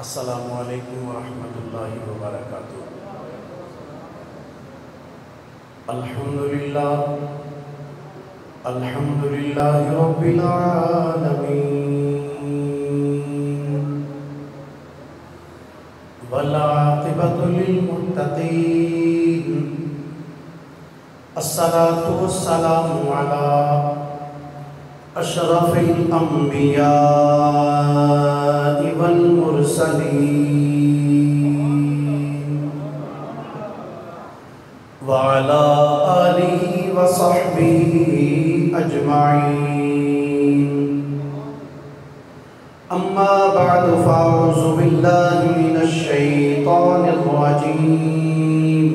السلام علیکم ورحمۃ اللہ وبرکاتہ۔ الحمدللہ رب العالمین والعاقبۃ للمتقین، الصلاۃ والسلام علی اشرف الانبیاء والمرسلین وعلی آلہ وصحبہ اجمعین، اما بعد فاعوذ باللہ من الشیطان الرجیم،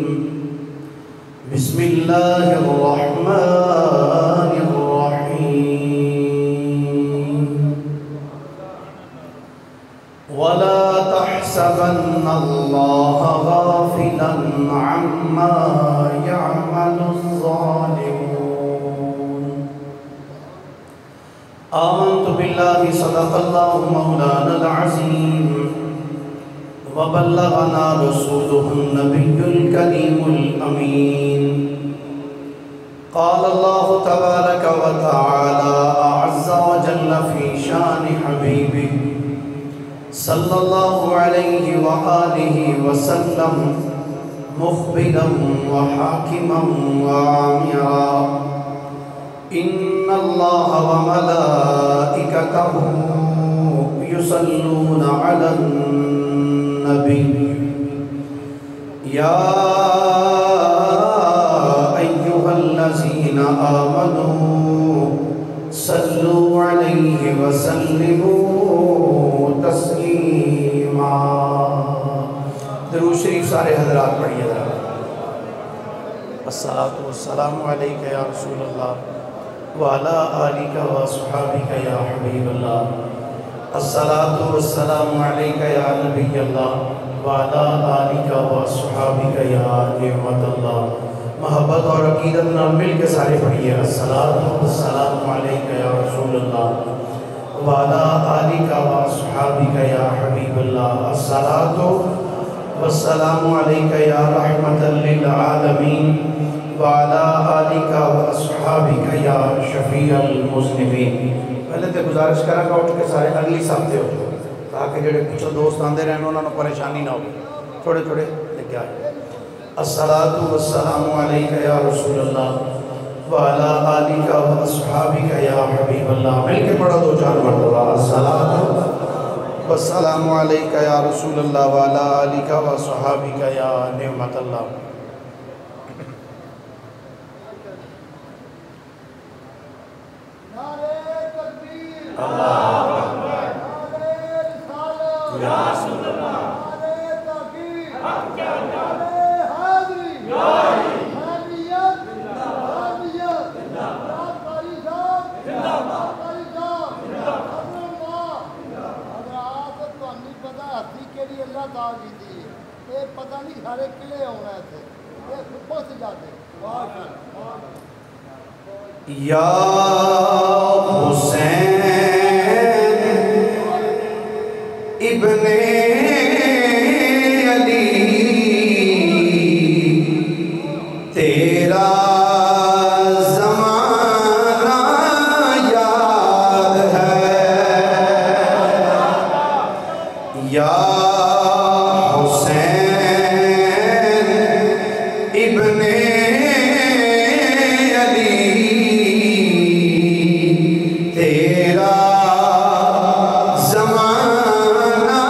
بسم اللہ الرحمن الرحیم، ولا تحسبن اللہ غافلا عما يعمل الظالمون، آمنت باللہ صدق اللہ مولانا العظیم، وبلغنا رسوله النبي الكريم الأمين، قال الله تبارك وتعالى أعز وجل في شان حبيبه صلى الله عليه وآله وسلم، مخبرا وحاكما وعامرا، إن الله وملائكته يصلون على النبي يا أيها الذين آمنوا صلوا عليه وسلموا تسلیما۔ درود شریف سارے حضرات پڑھیے حضرات۔ الصلاۃ والسلام علیک یا رسول اللہ وعلی آلک واصحابک یا حبیب اللہ، الصلاۃ والسلام علیک یا نبی اللہ وعلی آلک واصحابک یا نعمت اللہ۔ محبت اور عقیدت نال مل کے سارے پڑھیے، الصلاۃ والسلام علیک یا رسول اللہ وعلی آلک واصحابک یا حبیب اللہ، الصلاۃ والسلام علیک یا رحمۃ للعالمین وعلی آلک واصحابک یا شفیع المذنبین۔ پہلے تو گزارش کرا گا اٹھ کے سارے اگلی صفحے ہو تاکہ جڑے پچھوں دوست آندے رہنے انہوں نے پریشانی نہ ہو، تھوڑے تھوڑے لے کے آئے۔ الصلاۃ والسلام علیک یا رسول اللہ وعلی آلک واصحابک یا حبیب اللہ۔ مل کے پڑھو دو چار مرتبہ، الصلاۃ والسلام علیک یا رسول اللہ وعلی آلک واصحابک یا نعمت اللہ۔ اللہ اکبر، یا رسول اللہ، پتہ نہیں سارے قلعے ہونا تھے یہ پہنچ جاتے۔ یا حسین ابن علی تیرا زمانہ یاد ہے، یا ابن علی تیرا زمانہ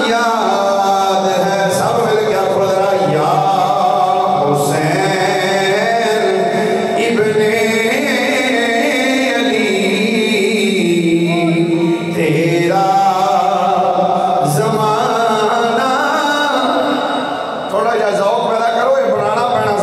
یاد ہے، سب مل گیا پڑھ رہا، یا حسین ابن علی تیرا زمانہ، تھوڑا جا ذوق پیدا کرو، یہ بنانا پڑنا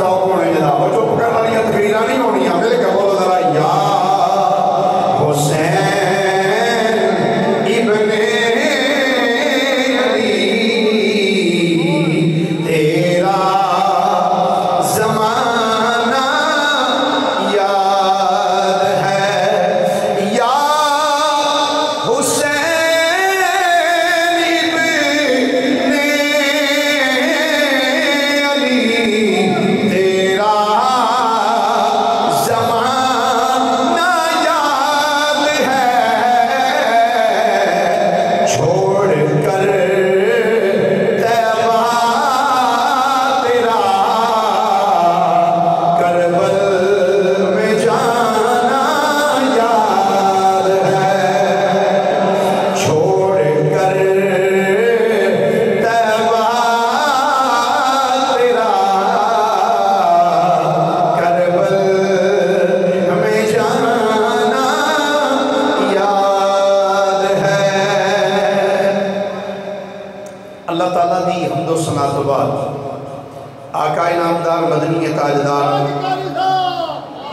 اللہ تعالیٰ دی حمد و ثنا تو بعد آقا انعامدار مدنی تاجدار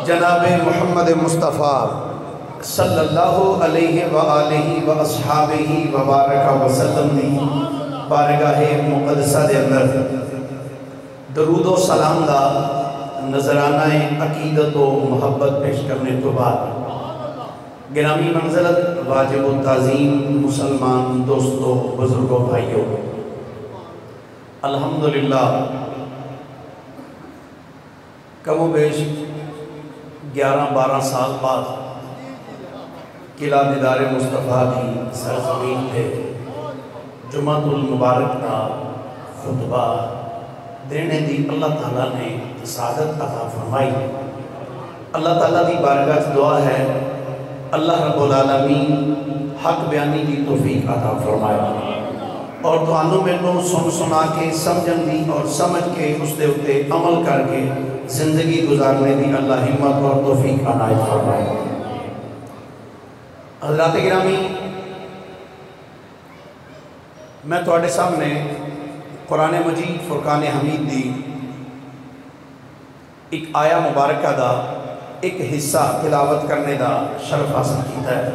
جناب محمد مصطفیٰ صلی اللہ علیہ وآلہ واصحابہ وبارک وسلم دی بارگاہ مقدسہ دے اندر درود و سلام دا نظرانہ عقیدت و محبت پیش کرنے تو بعد گرامی منزلت واجب التعظیم مسلمان دوستوں بزرگوں بھائیوں، الحمدللہ کم و بیش 11-12 سال بعد قلعہ دیدار مصطفیٰ کی سرزمین پہ جمعۃ المبارک کا خطبہ دینے دی اللہ تعالیٰ نے سعادت عطا فرمائی۔ اللہ تعالیٰ دی بارگاہ سے دعا ہے اللہ رب العالمین حق بیانی دی توفیق عطا فرمائے اور تانوں مینوں سن سنا کے سمجھن دی اور سمجھ کے اس دے اتے عمل کر کے زندگی گزارنے دی اللہ ہمت اور توفیق عنایت فرمائے۔ حضرات گرامی، میں تواڈے سامنے قرآن مجید فرقان حمید دی ایک آیا مبارکہ دا ایک حصہ تلاوت کرنے دا شرف حاصل کیتا ہے۔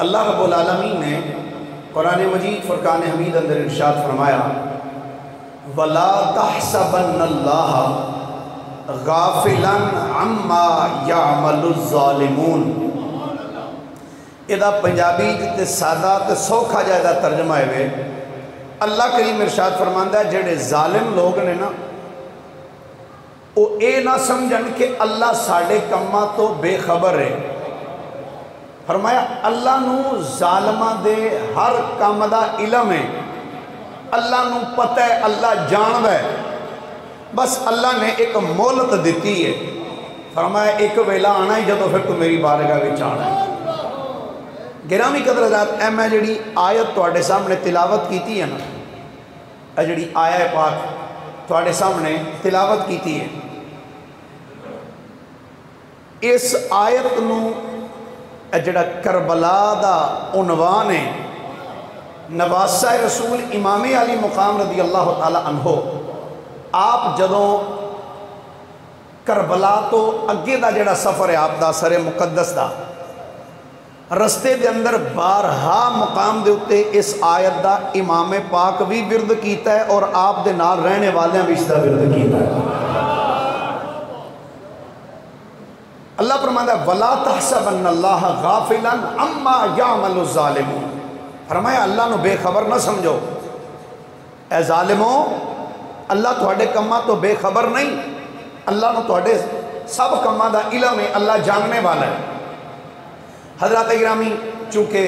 اللہ رب العالمین نے قرآن مجید فرقان حمید اندر ارشاد فرمایا وَلَا تَحْسَبَنَّ اللَّهَ غَافِلًا عَمَّا يَعْمَلُ الظَّالِمُونَ۔ یہ پنجابی تے سادہ تے سوکھا جائدہ ترجمہ ہے۔ اللہ کریم ارشاد فرماندہ ہے جڑے ظالم لوگ نے نا وہ اے نہ سمجھن کہ اللہ ساڑے کمہ تو بے خبر ہے۔ فرمایا اللہ نو ظالمہ دے ہر کام دا علم ہے، اللہ نو پتہ ہے، اللہ جانو ہے، بس اللہ نے ایک مہلت دیتی ہے۔ فرمایا ایک ویلا آنا ہی جدو پھر تو میری بارگاہ وچ آنا ہے۔ گرامی قدر حضرات، میں جڑی آیت تواڈے سامنے تلاوت کیتی ہے نا، اے جڑی آیت پاک تواڈے سامنے تلاوت کیتی ہے، اس آیت نو جڑا کربلا دا عنوان ہے نواسہ رسول امام علی مقام رضی اللہ تعالی عنہ، آپ جدوں کربلا تو اگے دا جڑا سفر ہے آپ دا سر مقدس دا رستے دے اندر بارہا مقام دے اتے اس آیت دا امام پاک بھی ورد کیتا ہے اور آپ دے نال رہنے والے بھی اس دا ورد کیتا ہے۔ اللہ فرماتا ہے وَلَا تَحْسَبَنَّ اللَّهَ غَافِلًا عَمَّا يَعْمَلُ الظَّالِمُونَ۔ فرمایا اللہ نو بے خبر نہ سمجھو، اے ظالموں اللہ تواڈے کماں تو بے خبر نہیں، اللہ نو تواڈے سب کماں دا علم ہے، اللہ جاننے والا ہے۔ حضرات گرامی، چونکہ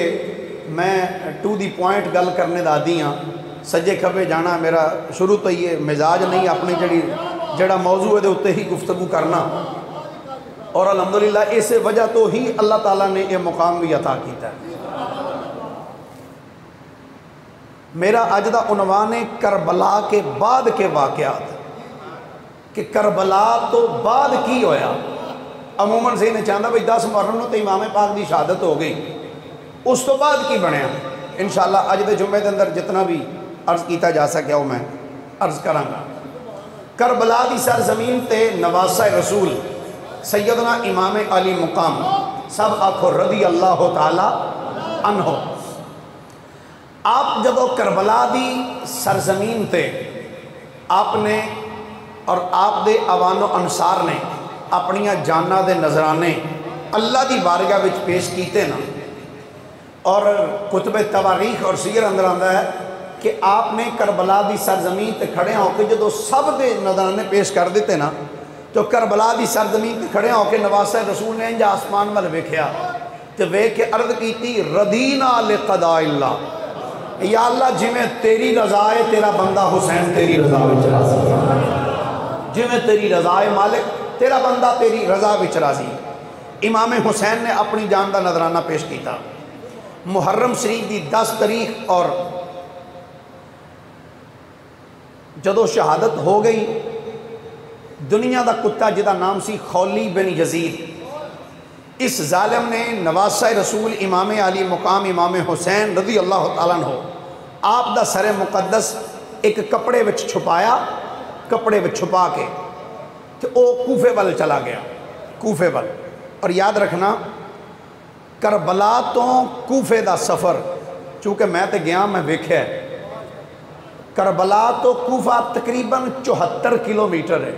میں ٹو دی پوائنٹ گل کرنے دا دی ہاں، سجے کھبے جانا میرا شروع تو یہ مزاج نہیں، اپنی جڑا موضوع ہے دے اتے ہی گفتگو کرنا، اور الحمدللہ اس وجہ تو ہی اللہ تعالیٰ نے یہ مقام بھی عطا کیتا ہے۔ میرا اج دا عنوان ہے کربلا کے بعد کے واقعات، کہ کربلا تو بعد کی ہویا۔ عموماً سے انہیں چاہتا بھئی 10 محرم نو تو امام پاک دی شہادت ہو گئی، اس تو بعد کی بنیا۔ انشاءاللہ اج دے جمعے دے اندر جتنا بھی عرض کیتا جا سکیا وہ میں عرض کراں گا۔ کربلا دی سرزمین تے نواسہ رسول سیدنا امام علی مقام سب آکھو رضی اللہ تعالی عنہ، آپ جدو کربلا دی سرزمین تے آپ نے اور آپ دے عوان و انصار نے اپنیاں جانا دے نظرانے اللہ دی بارگاہ وچ پیش کیتے نا، اور کتب تواریخ اور سیر اندر آندہ ہے کہ آپ نے کربلا دی سرزمین تے کھڑے ہو کے جدو سب دے نظرانے پیش کر دیتے نا، تو کربلا دی سرزمین تے کھڑے ہو کے نواسہ رسول نے انجا آسمان مل ویکھیا تے ویکھ کے عرض کیتی ردینا لقضاء اللہ، یا اللہ جی میں تیری رضا ہے تیرا بندہ حسین تیری رضا وچ راضی، جی میں تیری رضا ہے مالک تیرا بندہ تیری رضا وچ راضی۔ امام حسین نے اپنی جان دا نظرانہ پیش کیتا۔ محرم شریف دی 10 تاریخ اور جدو شہادت ہو گئی، دنیا دا کتا جدا نام سی خولی بن یزید، اس ظالم نے نواسہ رسول امام علی مقام امام حسین رضی اللہ تعالیٰ عنہ آپ دا سر مقدس ایک کپڑے وچ چھپایا، کپڑے وچ چھپا کے تو او کوفے وال چلا گیا، کوفے وال۔ اور یاد رکھنا کربلا تو کوفے دا سفر، چونکہ میں تے گیا میں ویکھیا ہے، کربلا تو کوفہ تقریباً 74 کلومیٹر ہے،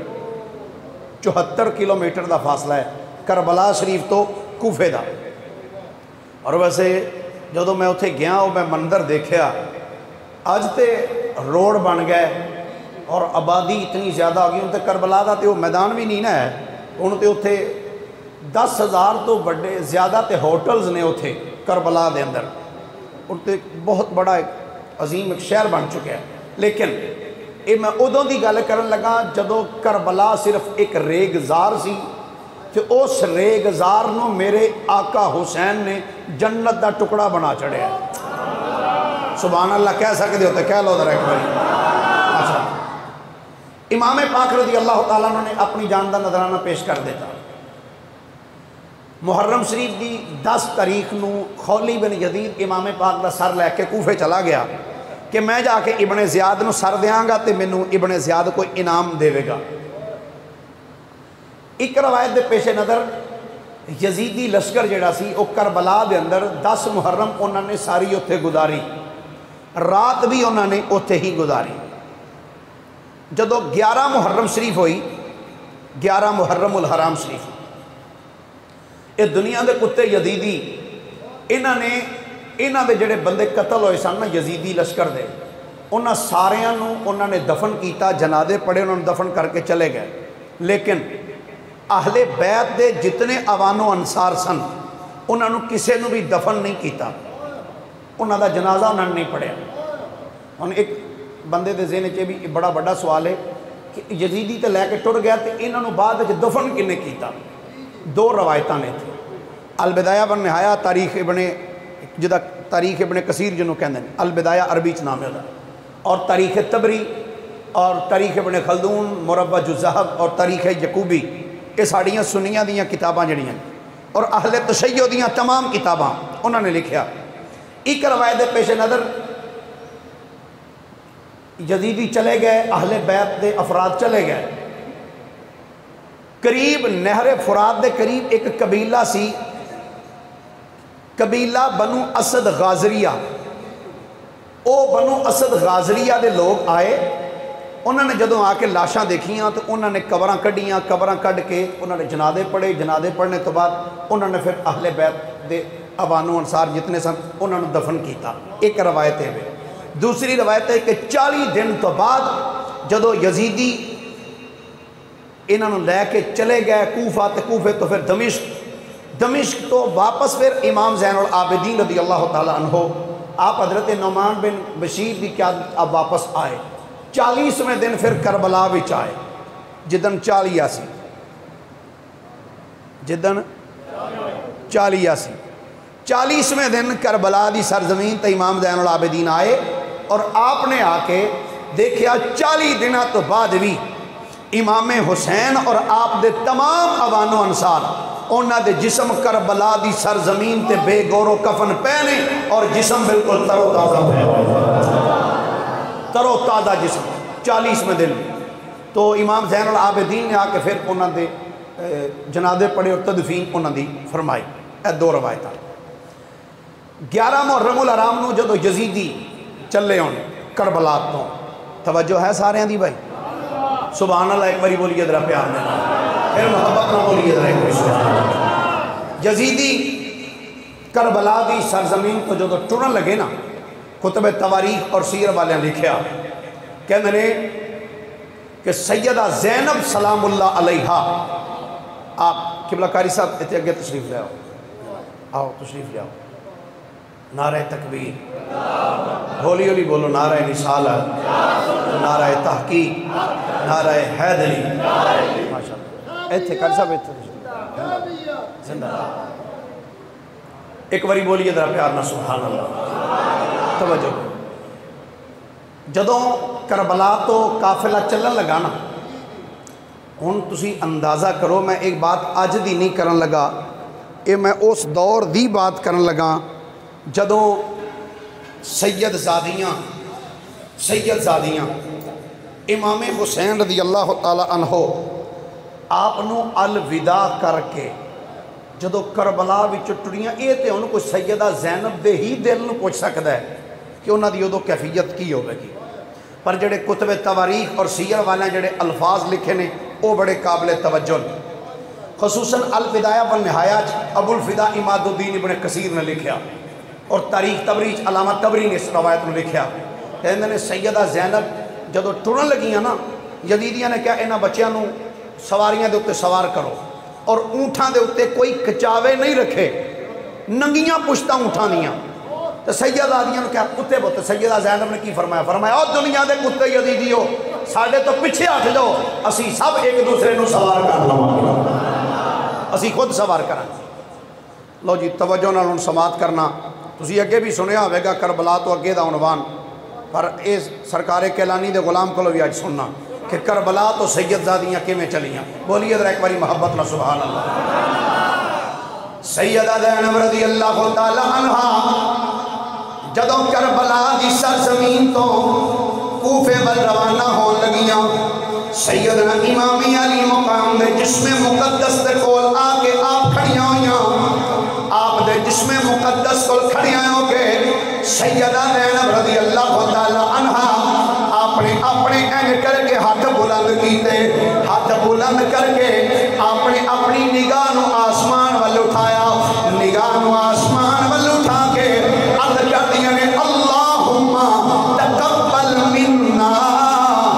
74 کلومیٹر دا فاصلہ ہے کربلا شریف تو کوفے دا۔ اور ویسے جدو میں اتھے گیا میں منظر دیکھیا، اج تے روڈ بن گئے اور آبادی اتنی زیادہ آ گئی، ان تے کربلا دا تے وہ میدان بھی نہیں نا ہے، ان تے اتھے 10,000 تو بڑے زیادہ تے ہوٹلز نے اتھے کربلا دے اندر، ان تے بہت بڑا ایک عظیم ایک شہر بن چکے ہیں۔ لیکن یہ میں ادوں دی گل کرن لگا جدو کربلا صرف ایک ریگزار سی، تو اس ریگزار نو میرے آقا حسین نے جنت دا ٹکڑا بنا چڑھے۔ سبحان اللہ کہہ سکتے ہوتے، کہہ لو ذرا ایک باری۔ اچھا، امام پاک رضی اللہ تعالیٰ نے اپنی جان دا نظرانہ پیش کر دیتا۔ محرم شریف دی 10 تاریخ نو خولی بن یزید امام پاک دا سر لے کے کوفے چلا گیا کہ میں جا کے ابن زیاد نو سر دیاں گا تے مینوں ابن زیاد کو انعام دے گا۔ ایک روایت دے پیش نظر یزیدی لشکر جڑا سی او کربلا دے اندر 10 محرم انہوں نے ساری اتھے گزاری، رات بھی انہوں نے اتھے ہی گزاری۔ جدو 11 محرم شریف ہوئی، 11 محرم الحرام شریف، یہ دنیا دے کتے یزیدی انہاں دے جڑے بندے قتل ہوئے سن نا یزیدی لشکر دے، انہاں ساریاں نو انہاں نے دفن کیتا، جنازے پڑے انہوں نے دفن کر کے چلے گئے۔ لیکن اہل بیت دے جتنے عوان و انصار سن انہوں نے کسے نو بھی دفن نہیں کیتا، انہاں دا جنازہ انہوں نے نہیں پڑھیا۔ ہن ایک بندے دے ذہن چ بھی بڑا بڑا سوال ہے کہ یزیدی تے لے کے ٹر گیا تے انہوں نے بعد وچ دفن کنے کیتا؟ دو روایتاں نے تھے، البدایہ بن نہایا تاریخ ابن جدا تاریخ ابن کثیر جنوں کہندے ہیں، البدایہ عربی چ نام ہے دا، اور تاریخ تبری اور تاریخ ابن خلدون، مروج الذہب اور تاریخ یعقوبی، یہ ساڑیاں سنیاں دیاں کتاباں جڑیاں اور اہل تشیع دیاں تمام کتاباں انہوں نے لکھیا۔ ایک روایت پیش نظر یزیدی چلے گئے، اہل بیت دے افراد چلے گئے، قریب نہر فرات دے قریب ایک قبیلہ سی، قبیلہ بنو اسد غازریہ، او بنو اسد غازریہ دے لوگ آئے، انہوں نے جدوں آ کے لاشاں دیکھیاں تو انہوں نے قبراں کڈیاں، قبراں کڈ کے انہوں نے جنازے پڑھے، جنازے پڑھنے تو بعد انہوں نے پھر اہل بیت دے عوان و انصار جتنے سن انہوں نے دفن کیتا۔ ایک روایت ہے۔ دوسری روایت ہے کہ 40 دن تو بعد جدو یزیدی انہوں نے لے کے چلے گئے کوفہ تے کوفے تو پھر دمشق تو واپس پھر امام زین العابدین رضی اللہ تعالیٰ عنہ آپ حضرت نعمان بن بشیر دی قیادت اب واپس آئے، 40ویں دن پھر کربلا وچ آئے، جدن 40 آسی، جدن 40 آسی، 40ویں دن کربلا دی سرزمین تے امام زین العابدین آئے اور آپ نے آ کے دیکھیا 40 دنہ تو بعد بھی امام حسین اور آپ دے تمام عوان و انصار انہاں دے جسم کربلا دی سرزمین تے بے گور و کفن پہنے اور جسم بالکل تر و تازہ تر و تازہ جسم 40ویں دن۔ تو امام زین العابدین نے آ کے پھر انہاں دے جنازے پڑھے اور تدفین انہاں دی فرمائی۔ اے دو روایتاں۔ 11 محرم الحرام نو جدو یزیدی چلے ہونے کربلا تو، توجہ ہے سارے ہیں دی بھائی؟ سبحان اللہ ایک باری بولیے ذرا پیار میں، پھر محبت نہ بولیے ذرا ایک باری۔ یزیدی کربلا دی سرزمین کو جو ٹرن لگے نا، کتب تواریخ اور سیر والے لکھیا کہنے نے کہ سیدہ زینب سلام اللہ علیہا، آپ قبلہ کاری صاحب اتنے اگے تشریف لے آؤ، آؤ تشریف لے آؤ، نعرہ تکبیر، ہولی ہولی بولو، نعرہ رسالت، نعرہ تحقیق، نعرہ حیدری، ماشاءاللہ ایتھے کاری صاحب ایتھے زندہ ایک باری بولیے ذرا پیار نہ سبحان اللہ۔ توجہ جدوں کربلا تو قافلہ چلن لگا نا، ہن تسی اندازہ کرو، میں ایک بات اج دی نہیں کرن لگا، یہ میں اس دور دی بات کرن لگا جدوں سید زادیاں امام حسین رضی اللہ تعالی عنہ آپ نو الوداع کر کے جدو کربلا وچ ٹریاں، یہ تے انہوں کو سیدہ زینب دے ہی دل نو پوچھ سکتا ہے کہ انہوں دی ادو کیفیت کی ہوگی گی، پر جڑے کتب تواریخ اور سیر والے جڑے الفاظ لکھے نے وہ بڑے قابل توجہ نے، خصوصاً البدایہ والنہایہ ابو الفدا اماد الدین ابن کثیر نے لکھیا، اور تاریخ تبریج علامہ تبری نے اس روایت میں لکھیا کہ انہوں نے سیدہ زینب جدو ٹرن لگیاں نا، یزیدیاں نے کیا انہاں بچیاں نو سواریاں دے اتے سوار کرو اور اونٹاں دے اتے کوئی کچاوے نہیں رکھے، ننگیاں پشتاں اونٹاں دیاں، تو سیدہ آدیاں نے کیا کتے بہتے، سیدہ زینب نے کی فرمایا او دنیا دے کتے یزیدیو ساڑھے تو پچھے ہٹ جاؤ، اسی سب ایک دوسرے نو سوار کر لوں، اسی خود سوار کریں۔ لو جی توجہ نال ان سماعت کرنا، تسی اگے بھی سنیا ہوئے گا کربلا تو اگے دا عنوان، پر اس سرکار کیلانی دے غلام کو بھی آج سننا کہ کربلا تو سید زادیاں کے میں چلیاں، بولیے ذرا ایک باری محبت نہ سبحان اللہ۔ سیدہ زینب رضی اللہ تعالی عنہ جدوں کربلا دی سرزمین تو کوفے وال روانہ ہون لگیاں، سیدنا امام علی مقام دے جسم مقدس دے کول آ کے آپ کھڑیاں ہویاں، آپ دے جسم مقدس کول کھڑیاں ہو کے سیدہ زینب رضی اللہ تعالی عنہ اپنے اینگ کر کے ہاتھ بلند کیتے، ہاتھ بلند کر کے اپنی نگاہ نو آسمان وال اٹھایا، نگاہ نو آسمان وال اٹھا کے عرض کر دیا نے اللہم تقبل منا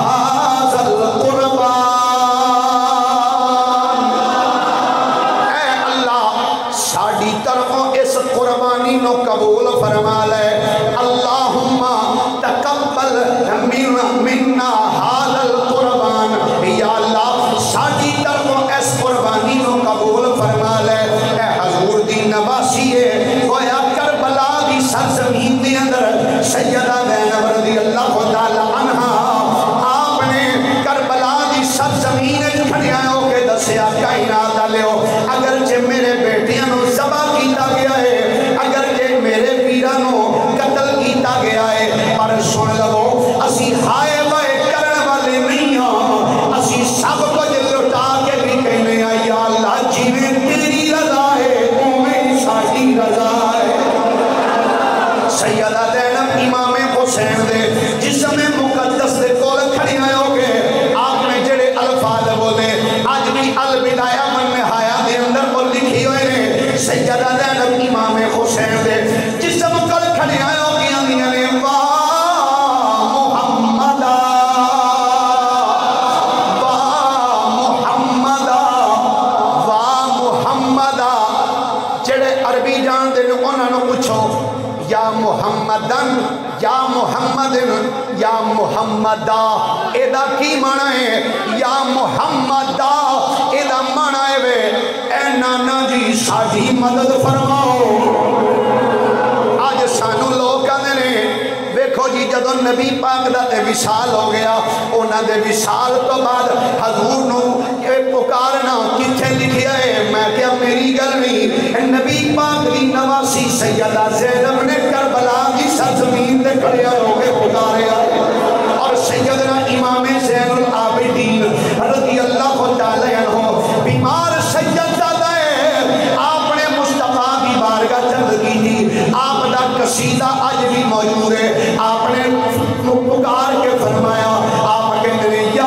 ھذا القربان، اے اللہ ساڑی طرفوں اس قربانی نو قبول فرما لے، اللہم تقبل منا ھذا القربان، یا اللہ ساڑی طرفوں اس قربانی نو قبول فرما لے۔ اے حضور دی نواسی ہے گویا کربلا دی سرزمین دی اندر سیدہ زینب رضی اللہ تعالی عنہ آپ نے کربلا دی سرزمین کھڑیاں ہو کے دسیا کائنات والےو، اگرچہ میرے بیٹیاں نو ذبح کیتا گیا ہے، اگرچہ میرے پیراں نو قتل کیتا گیا ہے، پر سن لو اسی ہائے بائے کرن والے نہیں ہاں، اسی سب کچھ لٹا کے بھی کہنے یا اللہ جیویں تیری رضا ہے اویں ساڈی رضا ہے۔ سیدہ زینب امام حسین دے جسم مقدس دے کول کھڑیاں ہو کے آپ نے جڑے الفاظ بولے آج بھی البدایہ والنہایہ دے اندر وہ لکھی ہوئے نے، سیدہ زینب امام حسین دے جسم کول کھڑیاں ہو کے آندیاں نے محمدن یا محمدن یا محمدہ، ایدہ کی معنی ہے یا محمدہ، ایدہ معنی ہے اے نانا جی ساڑھی مدد فرماؤ۔ آج سانو لوگ کہنے نے دیکھو جی جدو نبی پاک دا دے وصال ہو گیا، انہاں دے وصال تو بعد حضور نو پکارنا کتھے لکھیا ہے، میں کیا میری گل نہیں، نبی پاک دی نواسی سیدہ زینب نے کربلا دی سرزمین دے کھڑیا ہو کے پکاریا، اور سیدنا امام زین العابدین رضی اللہ تعالی عنہ بیمار سیدہ ہے، آپ نے مصطفیٰ کی بارگاہ چند کی تھی، آپ دا قصیدہ آج بھی موجود ہے، آپ نے پکار کے فرمایا، آپ کے اندر یا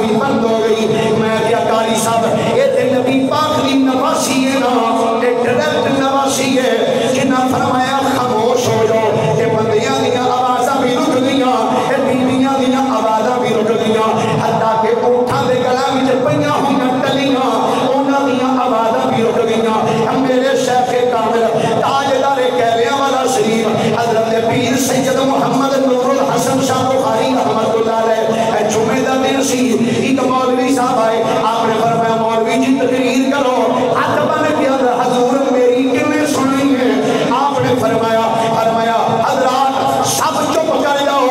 بھی بند ہو گئی. میں کیا قاری صاحب یہ تے نبی پاک دی نواسی ہے نا, یہ ڈائریکٹ نواسی ہے. جنہاں فرمایا خاموش ہو جاؤ کہ بندیاں دیاں آوازاں بھی رک گئیاں, بیویاں دیاں آوازاں بھی رک گئیاں, حتیٰ کہ اونٹاں دے گلاں وچ پئیاں ہوئیاں ٹلیاں انہاں دیاں آوازاں بھی رک گئیاں. میرے شیخ کامل تاجدار کیلیاں والا شریف حضرت پیر سید محمد نور الحسن شاہ بخاری رحمت اللہ علیہ جمعہ دا دن سی, ایک مولوی صاحب آئے, آپ نے فرمایا مولوی جی تقریر کرو. ہاتھ بن گیا حضور میری کنے سنی ہے. آپ نے فرمایا حضرات سب چپ کر جاؤ,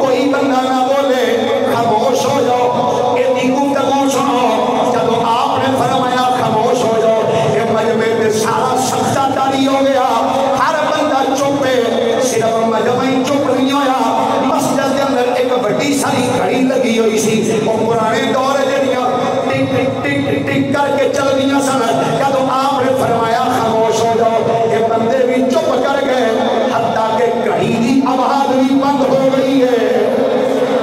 کوئی بندہ نہ بولے, خاموش ہو جاؤ, یہ گفتگو سنو. جب آپ نے فرمایا خاموش ہو جاؤ, یہ مجمع میں سارا سجدہ جاری ہو گیا, ہر بندہ چپ ہے, صرف مجمع ہی چپ نہیں ہویا. مسجد کے اندر ایک بڑی ساری گھڑی لگی ہوئی سی, وہ پرانے دور جڑیاں ٹک ٹک ٹک ٹک کر کے چل گیا سن. جب آپ نے فرمایا خاموش ہو جاؤ, یہ بندے بھی چپ کر گئے, حتیٰ کہ گھڑی دی آواز بھی بند ہو گئی ہے,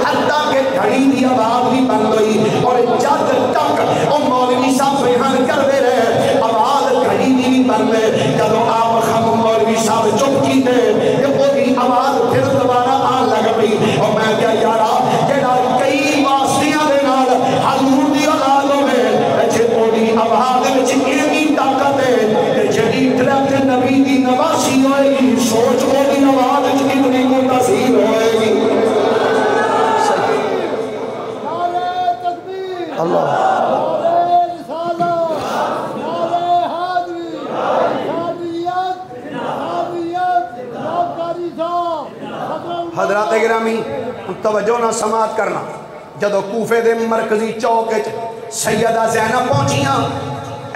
حتیٰ کہ گھڑی دی آواز بھی بند ہوئی. اور جب تک وہ مولوی صاحب بیان کرتے رہے آواز گھڑی دی بھی بند ہے. جب آپ خم مولوی صاحب چپ کیتے کہ وہ بھی آواز پھر دوبارہ آن لگ پئی. اور میں کیا یارا جڑا کئی واسطیاں دے نال حضور دی اولاد ہوے جے اودی آواز وچ اینی طاقت ہے جڑی ڈائریکٹ نبی دی نواسی ہوئے گی, سوچ اودی آواز وچ کتنی کو تاثیر ہوئے گی. نعرہ تکبیر, اللہ نعرہ رسالت, نعرہ حیدری, صحابیت, جناب قاری صاحب. حضرات گرامی توجہ نہ سماعت کرنا. جدو کوفے دے مرکزی چوک سیدہ زینب پہنچیاں,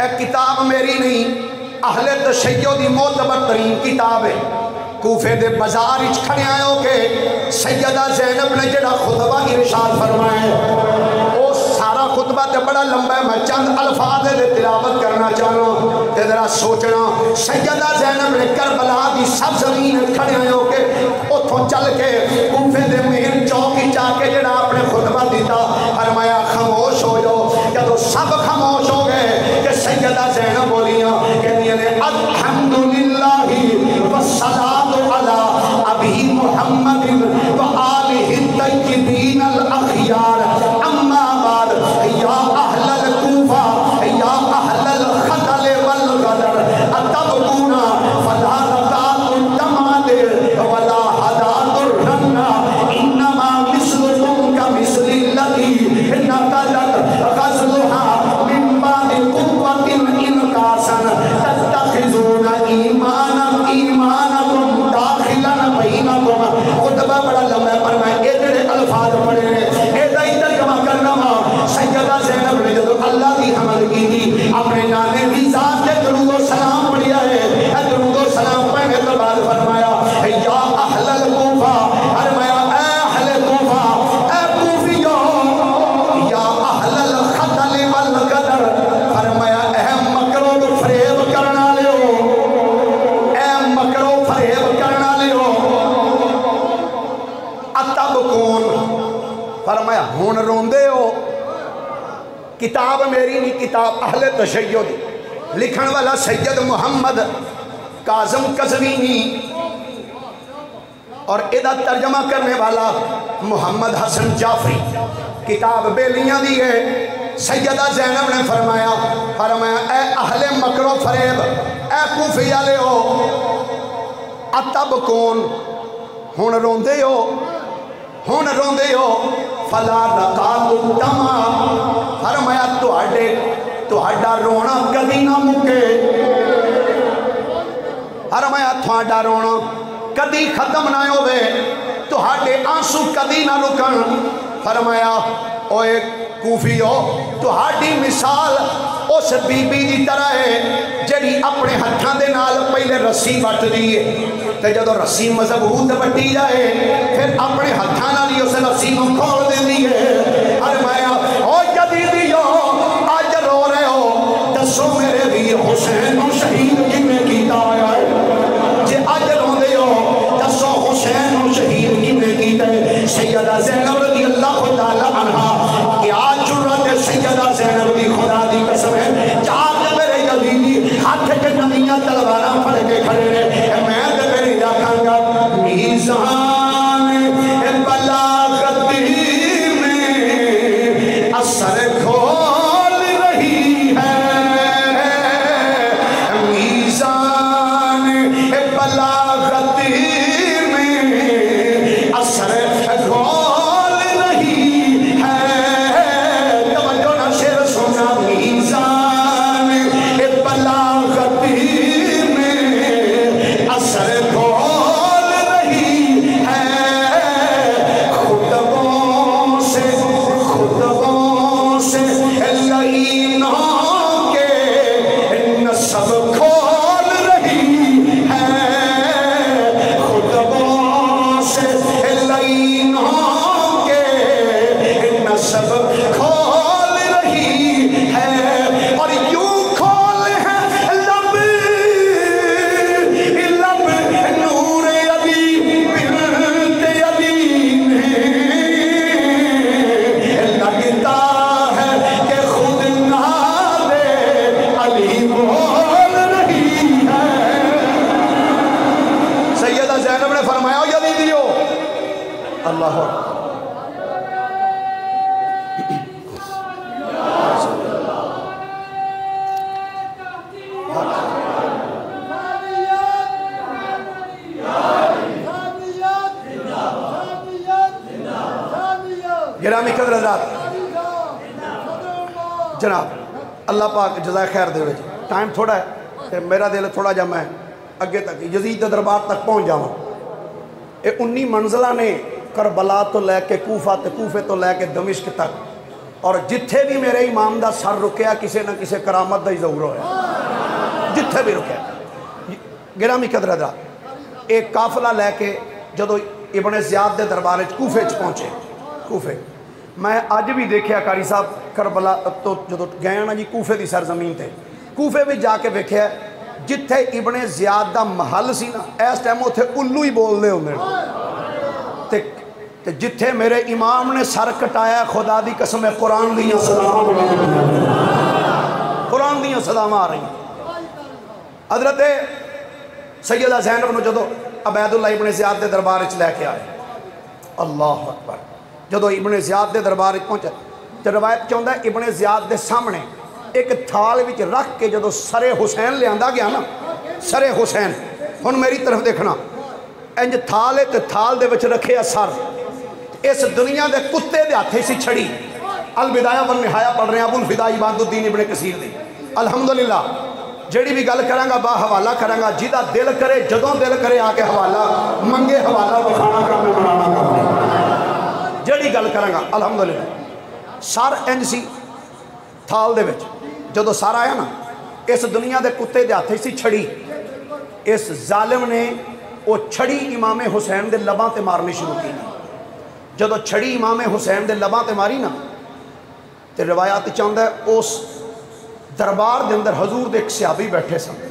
ایک کتاب میری نہیں اہل تشیع دی معتبر ترین کتاب ہے. کوفے دے بازار اچ کھڑے آئے ہو کہ سیدہ زینب نے جڑا خطبہ ارشاد فرمایا ہے وہ سارا خطبہ تے بڑا لمبا ہے, میں چند الفاظ دے تلاوت کرنا چاہنا تے ذرا سوچنا. سیدہ زینب نے کربلا دی سب زمین کھڑے آئے ہو کہ اتھوں چل کے کوفے دے مین چوک جا کے جڑا اپنے خطبہ دیتا, فرمایا خاموش ہو جاؤ. جب سب خاموش ہو گئے کہ سیدہ زینب بولیاں کہنی نے الحمدللہ والصلاۃ علی ابی محمد وآلہ الطیبین الاخیار, اما بعد یا اہل الکوفہ یا اہل الخطل والغدر اتبقون فلا رکعت التماد ولا حدات الرن انما مثلکم کمثل الذی نقلت غزلها من بعد قوة انکاسا تتخذون ایمانکم داخلا بینکم. خطبہ بڑا لمبا ہے پر میں ادھر الفاظ پڑھے ہیں ایدہ ہی ترجمہ کرنا ہوا. سیدہ زینب نے جب اللہ کی حمد کی تھی اپنے نانے کی ذات کے درود و سلام پڑھیا ہے. درود و سلام پڑھنے کے بعد فرمایا یا اہل الکوفہ, فرمایا اے اہل کوفہ, اے کوفیو, یا اہل الخطل والغدر, فرمایا اے مکرو فریب کرنا لے ہو, اے مکرو فریب کرنا لے ہو. اتبقون, فرمایا ہون روندے ہو. کتاب میری نہیں, کتاب اہل تشیع دی, لکھن والا سید محمد کاظم قزوینی اور ادھا ترجمہ کرنے والا محمد حسن جعفری. کتاب بیلیاں دی ہے. سیدہ زینب نے فرمایا اے اہل مکر و فریب, اے کوفی والے ہو, اتبقون, ہن روندے ہو, فلا رکعت التما, فرمایا تہاڈا رونا کدی نہ مکے, فرمایا تہاڈا رونا کدی ختم نہ ہوئے, تہاڈے آنسو کدی نہ رکن. فرمایا اوے کوفیو, تہاڈی مثال اس بی بی دی طرح ہے جڑی اپنے ہتھاں دے نال پہلے رسی وٹ دی ہے تے جدوں رسی مضبوط وٹی جائے پھر اپنے ہتھاں نال ہی اس رسی نوں کھول دیندی ہے. فرمایا او جدیدیو, اج رو رہے ہو, دسو میرے ویر حسین نوں شہید کیویں کیتا ہویا ہے. جے اج روندے ہو دسو حسین نوں شہید کیویں کیتا ہے. سیدہ زینب رضی اللہ تعالی عنہا کیا جناب اللہ پاک جزائے خیر دے وچ ٹائم تھوڑا ہے تے میرا دل تھوڑا جا میں اگے تک یزید دے دربار تک پہنچ جاواں اے 19 منزلہ نے کربلا تو لے کے کوفہ تے کوفے تو لے کے دمشق تک اور جتھے بھی میرے امام دا سر رکیا کسے نہ کسے کرامت دا ہی ظہور ہویا جتھے بھی رکیا گرامی قدر حضرات ایک قافلہ لے کے جدو ابن زیاد دے دربار کوفے چ پہنچے کوفے میں اج بھی دیکھیا قاری صاحب کربلا تو جدو گئے نا جی کوفے دی سرزمین تے کوفے بھی جا کے ویکھیا جتھے ابن زیاد دا محل سی نا اس ٹائم اوتھے الو ہی بول دے ہوندے تے جتھے میرے امام نے سر کٹایا خدا دی قسم ہے قرآن دیاں صدامہ آ رہی ہیں حضرت سیدہ زینب نے جدو عبید اللہ ابن زیاد دے دربار لے کے آئے اللہ اکبر جدو ابن زیاد دے دربار پہنچا تو روایت چاہتا ہے ابن زیاد دے سامنے ایک تھال وچ رکھ کے جدو سر حسین لے آندا گیا نا سر حسین ہن میری طرف دیکھنا انج تھال ہے تے تھال دے وچ رکھے سر اس دنیا دے کتے دے ہاتھے سی چھڑی البدایہ والنہایہ پڑھ رہے ہیں ابو الفدا عباد الدین ابن کثیر دی الحمدللہ جڑی بھی گل کرانگا با حوالہ کرانگا جیدہ دل کرے جدوں دل کرے آکے حوالہ منگے حوالہ بخانا کام میں منانا کام میں جڑی گل کرانگا الحمدللہ سار انج سی تھال دے وچ جدو سار آیا نا اس دنیا دے کتے دے ہاتھے سی چھڑی اس ظالم نے وہ چھڑی امام حسین دے لباں تے مارنی شروع کی جدو چھڑی امام حسین دے لباں تے ماری نا تے روایات چاہتا ہے اس دربار دے اندر حضور دے ایک صحابی بیٹھے سن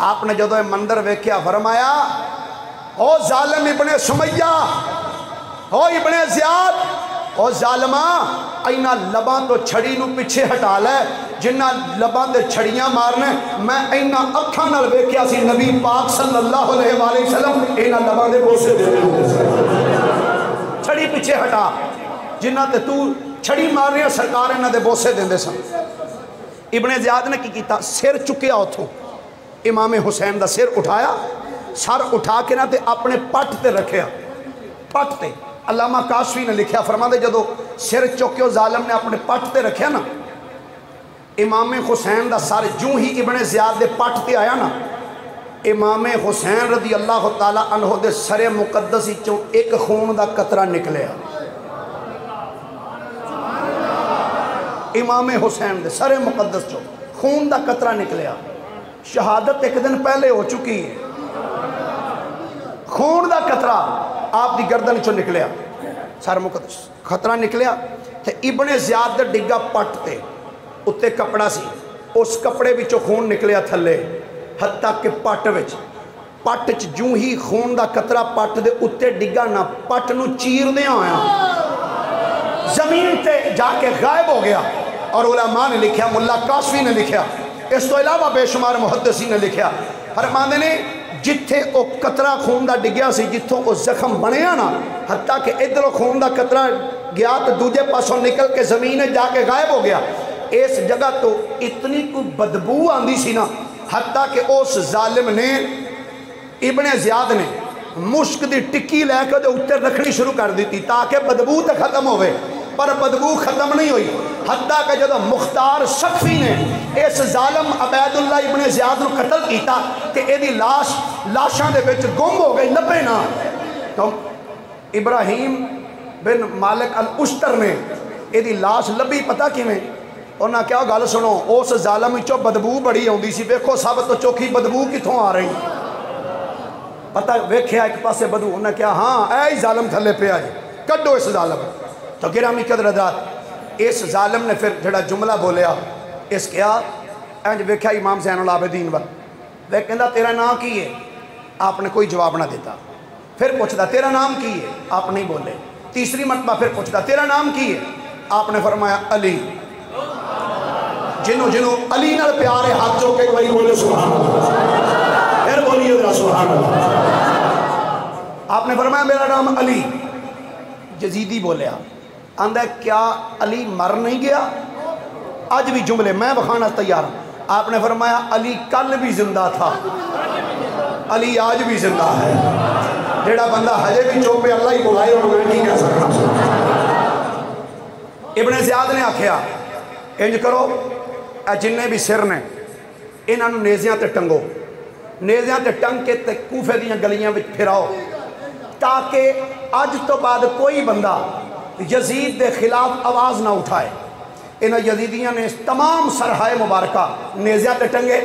آپ نے جدو مندر ویکھیا فرمایا او ظالم ابن سمیہ او ابن زیاد او ظالمہ اینا لباں تو چھڑی نو پیچھے ہٹا لے جنہ لباں دے چھڑیاں مارنے میں اینا اکھاں نال ویکھیا سی نبی پاک صلی اللہ علیہ وآلہ وسلم اینا لباں دے بوسے دے چھڑی پیچھے ہٹا جنہ تے تو چھڑی مار رہے ہیں سرکار انہ دے بوسے دیں دے سن ابن زیاد نے کی کیتا سر چکیا اتھوں امام حسین دا سر اٹھایا سر اٹھا کے نہ تے اپنے پٹ تے رکھیا پٹ تے علامہ کاشفی نے لکھیا فرما دے جدو سر چکیو ظالم نے اپنے پٹ تے رکھیا نا امام حسین دا سر جوں ہی ابن زیاد دے پٹ تے آیا نا امام حسین رضی اللہ تعالیٰ عنہ دے سر مقدسی چوں ایک خون دا قطرہ نکلیا امام حسین دے سر مقدس چوں خون دا قطرہ نکلیا شہادت ایک دن پہلے ہو چکی ہے خون دا قطرہ آپ دی گردن چوں نکلیا سر مقدس خطرہ نکلیا تے ابن زیاد دے ڈگا پٹ تے اتے کپڑا سی اس کپڑے بھی چوں خون نکلیا تھلے حتیٰ کہ پٹ جوں ہی خون دا قطرہ پٹ دے اتے ڈگا نہ پٹ نو چیر دے آیا زمین تے جا کے غائب ہو گیا اور علماء نے لکھیا ملا کاشفی نے لکھیا اس تو علاوہ بے شمار محدثی نے لکھیا فرماندے نے جتھے او قطرہ خون دا ڈگیا سی جتھوں او زخم بنیا نا حتیٰ کہ ادھر خون دا قطرہ گیا تو دوجے پاسوں نکل کے زمین جا کے غائب ہو گیا اس جگہ تو اتنی کوئی بدبو آندی سی نا حتیٰ کہ اس ظالم نے ابن زیاد نے مشک دی ٹکی لے کے اتر رکھنی شروع کر دی تھی تاکہ بدبو تے ختم ہوئے پر بدبو ختم نہیں ہوئی حتیٰ کہ جب مختار سقفی نے اس ظالم عبید اللہ ابن زیاد نو قتل کیتا کہ ایدی لاشاں دے بچ گم ہو گئی لبے نا تو ابراہیم بن مالک الاشتر نے ایدی لاش لبی پتہ کی میں انہاں کیا گل سنو اس ظالم چو بدبو بڑی ہوندی سی ویکھو سب تو چوکھی بدبو کتھوں آ رہی پتہ ویکھیا ایک پاسے بدبو انہاں کیا ہاں اے ظالم تھلے پہ آئے کڈو اس ظالم تو گرامی قدر حضرات اس ظالم نے پھر جڑا جملہ بولیا اس کیا انج ویکھیا امام زین العابدین وہ کہندا تیرا نام کی ہے آپ نے کوئی جواب نہ دیتا پھر پوچھتا تیرا نام کی ہے آپ نہیں بولے تیسری مرتبہ پھر پوچھتا تیرا نام کی ہے آپ نے فرمایا علی جنوں علی نال پیارے ہاتھ جو کہ وہی بولے سبحان اللہ پھر بولیے ذرا سبحان اللہ آپ نے فرمایا میرا نام علی یزیدی بولیا آندہ کیا علی مر نہیں گیا آج بھی جملے میں بخانا تیار ہوں آپ نے فرمایا علی کل بھی زندہ تھا علی آج بھی زندہ ہے جیڑا بندہ حجے بھی چوپے اللہ ہی بلائے اور میں نہیں کہہ سکتا ابن زیاد نے آکھیا انج کرو اے جننے بھی سر نے انہاں نوں نیزیاں تے ٹنگو، نیزیاں تے ٹنگ کے تے کوفے دیاں گلیاں وچ پھراؤ، تاکہ اج تو بعد کوئی بندہ یزید دے خلاف آواز نہ اٹھائے۔ انہاں یزیدیاں نے تمام سرحائے مبارکہ نیزیاں تے ٹنگے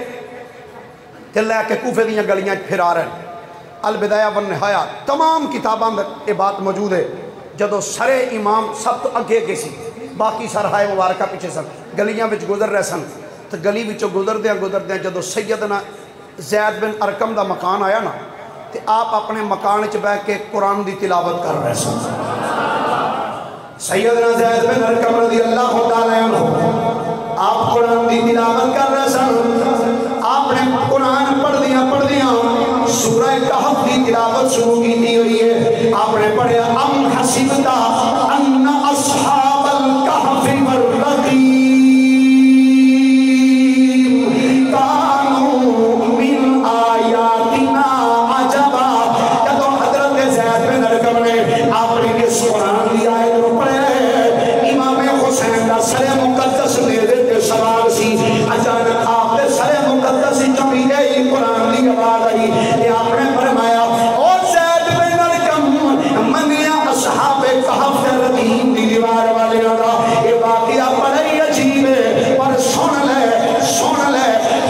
تے لے کے کوفے دیاں گلیاں پھرا رہے ہیں۔ البدایہ والنہایہ تمام کتاباں میں یہ بات موجود ہے، جدو سرے امام سب تو اگے گئے سی، باقی سرحائے مبارکہ پیچھے سن، گلیاں وچ گزر رہے سن، تو گلی وچوں گزردیاں جدو سیدنا زید بن ارکم دا مکان آیا نا، تو آپ اپنے مکان وچ بیٹھ کے قرآن دی تلاوت کر رہے سن۔ سیدنا زید بن ارکم رضی اللہ تعالیٰ عنہ آپ قرآن دی تلاوت کر رہے سن، آپ نے قرآن پڑھ دیاں سورہ کہف کی تلاوت شروع کی تھی ہوئی ہے، آپ نے پڑھیا ام حسبتا ان اصحاب الکہف والرقیم کانوا من آیاتنا عجبا۔ جب حضرت زید بن ارکم نے آپ نے اس قرآن کی آیت کو پڑھے، امام حسین کا سر مقدس دے دیتے سوال سی، اچانک آپ نے سر مقدس چمی گئی قرآن کی آواز آئی، آپ نے فرمایا او زید بن ارکم منیا اصحاب کہف رقیم دی دیوار والے دا یہ واقعہ بڑی عجیب ہے، پر سن لے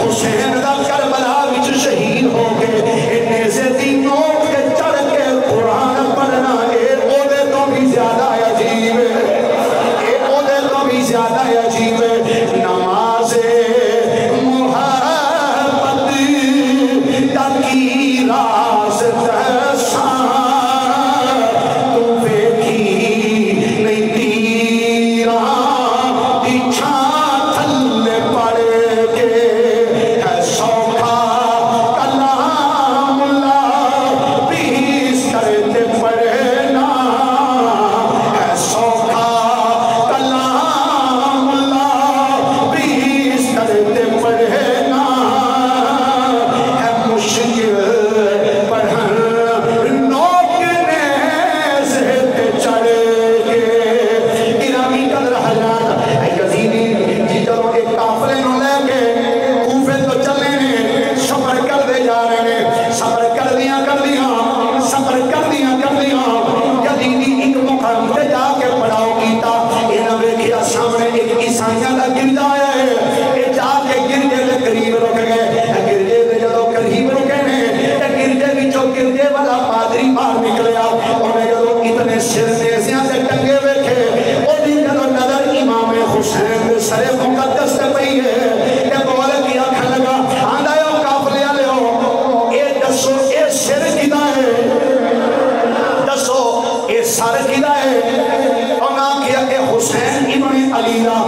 حسین دا کربلا وچ شہید ہو کے نیزے دی نوک کے چڑھ کے قرآن پڑھنا اے او دے تو بھی زیادہ عجیب ہے، اے او دے تو بھی زیادہ عجیب ہے۔ نماز محبت تکی راز تسان تو بیٹھی نہیں تیرا دیچھا تھل پڑے گے، ہے سوکھا کلام اللہ پیس کرتے پڑھنا، ہے سوکھا کلام اللہ پیس کرتے پڑھنا، ہے مشکل پڑھن نوک نیزے تے چڑھے گے۔ گرامی قدر حضرات، اے یزیدی جی جدوں ایک قافلے نوں لے کے کوفے تو چلے نے، سفر کردے جا رہے نے، سفر کردیاں یزیدی ایک مقام تے جا کے پڑاؤ کیتا، انہاں ویکھیا سامنے ایک عیسائیاں دا گرجا ہے، اے جا کے گرجے دے قریب رک گئے، گرجے دے جدوں قریب رکے نے تے گرجے وچوں گرجے والا پادری باہر نکلیا، انہیں جدوں اتنے سر نیزیاں تے ٹنگے ویکھے، اودی جدوں نظر امام حسین دے سر مقدس تے پئی ہے، تے بول کے آکھن لگا آندا او قافلے والےو اے دسو اے سر کدا ہے، دسو اے سر کدا ہے؟ انہاں کہیا کہ حسین ابن علی دا۔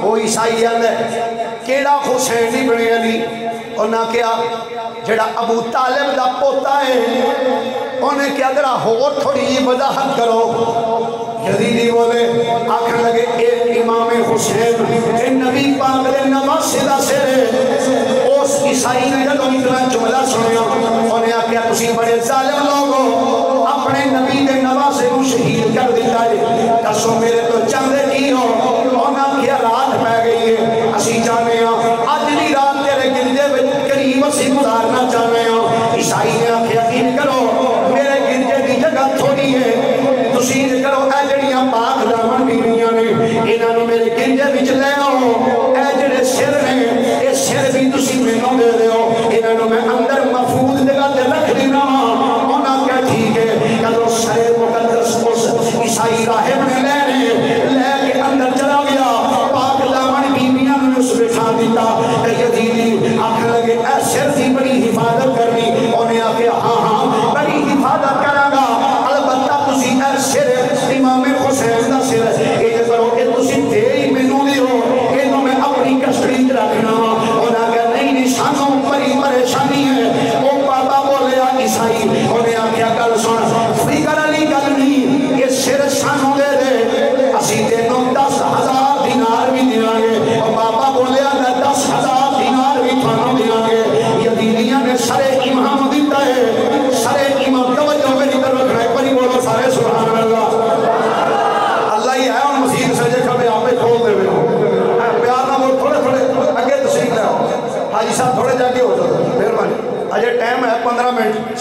وہ عیسائی ہے کیڑا حسین ابن علی؟ انہاں کہیا جڑا ابو طالب دا پوتا ہے۔ انہیں کیا ذرا اور تھوڑی وضاحت کرو۔ یزیدی بولے آکھن لگے اے امام حسین اے نبی پاک دے نواسے دا سر ہے۔ اس عیسائی نے جدوں اتنا جملہ سنیا انہیں آکھیا تسی بڑے ظالم لوگ ہو، اپنے نبی دے نواسے کو شہید کر دیتا ہے، دسو میرے تو چاہتے کی ہو؟ انہاں کیا رات پہ گئی ہے، اسی چاہنے ہاں اج دی رات تیرے گرجے قریب اسی گزارنا چاہنے ہاں۔ عیسائی نے آکھیا ان کرو میرے گرجے دی جگہ تھوڑی ہے، تسی ان کرو اے جڑیاں پاک دامن بیویاں نے انہاں نوں میرے گرجے وچ لے آؤ، اے جڑے سر نے اے سر بھی تسی مینوں دے دیو، انہاں نوں میں اندر محفوظ جگہ تے رکھ دینا وا۔ انہاں کہا ٹھیک ہے، کدو سر مقدس اس عیسائی راہب نے لے کے اندر چلا گیا، پاک دامن بیویاں نے اس بٹھا دیتا۔ یزیدی آکھن لگے اے سر دی بڑی حفاظت کرنی، انہیں آکھیا ہاں بڑی حفاظت کراں گا، البتہ تسی اے سر امام حسین دا سر اے کرو، اے تسی دے ہی مینوں دیو،